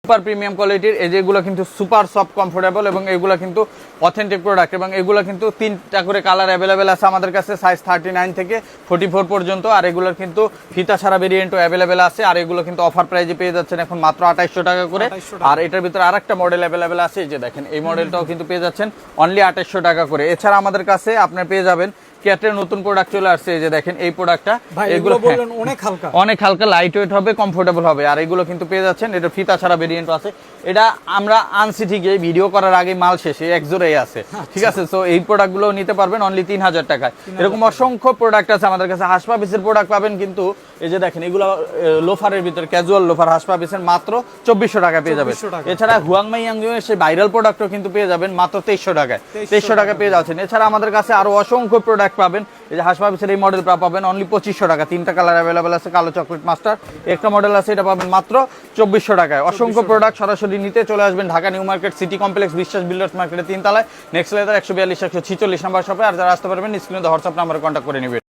Super premium কোয়ালিটির এই যেগুলো কিন্তু সুপার সফট কমফোর্টেবল এবং এগুলো কিন্তু অথেন্টিক প্রোডাক্ট এবং এগুলো কিন্তু 3টা করে কালার অ্যাভেলেবেল আছে আমাদের কাছে সাইজ 39 থেকে 44 পর্যন্ত। আর এগুলোর কিন্তু ফিতা ছাড়া ভেরিয়েন্টও অ্যাভেলেবেল আছে। আর এগুলো কিন্তু অফার প্রাইজে পেয়ে যাচ্ছেন এখন মাত্র 2800 টাকা করে। আর এটার ভিতরে আরেকটা মডেল অ্যাভেলেবেল আছে, এই যে দেখেন এই মডেলটাও কিন্তু পেয়ে যাচ্ছেন অনলি 2800 টাকা করে। এছাড়া আমাদের কাছে আপনার পেয়ে যাবেন ক্যাটের নতুন প্রোডাক্ট চলে আসছে, এই যে দেখেন এই প্রোডাক্টটা, এগুলো বললেন অনেক হালকা লাইট ওয়েট হবে, কমফোর্টেবল হবে। আর এগুলো কিন্তু পেয়ে যাচ্ছেন এটা ফিতা ছাড়া ভেরিয়েন্ট আছে। এটা আমরা আনছি ঠিকই, ভিডিও করার আগে মাল শেষে এক জোড়াই আছে, ঠিক আছে। তো এই প্রোডাক্টগুলো নিতে পারবেন অনলি 3000 টাকায়। এরকম অসংখ্য প্রোডাক্ট আছে আমাদের কাছে। হাসপা পিসের প্রোডাক্ট পাবেন কিন্তু এই যে দেখেন এগুলো লোফারের ভিতরে ক্যাজুয়াল লোফার হাসপা পিসের মাত্র 2400 টাকা পেয়ে যাবেন। এছাড়া হুয়াংমাই ইয়াংজুয়ের সেই ভাইরাল প্রোডাক্টও কিন্তু পেয়ে যাবেন মাত্র 2300 টাকায়। 2300 টাকা পেয়ে যাচ্ছেন। এছাড়া আমাদের কাছে আরো অসংখ্য প্রোডাক্ট পাবেন, এই যে হাসপা পিসের এই মডেল পাবেন অনলি 2500 টাকা। 3টা কালার অ্যাভেলেবেল আছে, কালো চকলেট মাস্টার একটা মডেল আছে, এটা পাবেন মাত্র 2400 টাকায়। অসংখ্য প্রোডাক্ট সরাসরি নিতে চলে আসবেন Dhaka new market city complex বিশ্বাস বিল্ডার্স মার্কেটের 3 তলায় নেক্সট লেদার 142 146 নাম্বার শপে। আর যারা আসতে পারবেন স্ক্রিনে হোয়াটসঅ্যাপ নাম্বারে কন্ট্যাক্ট করে নেবেন।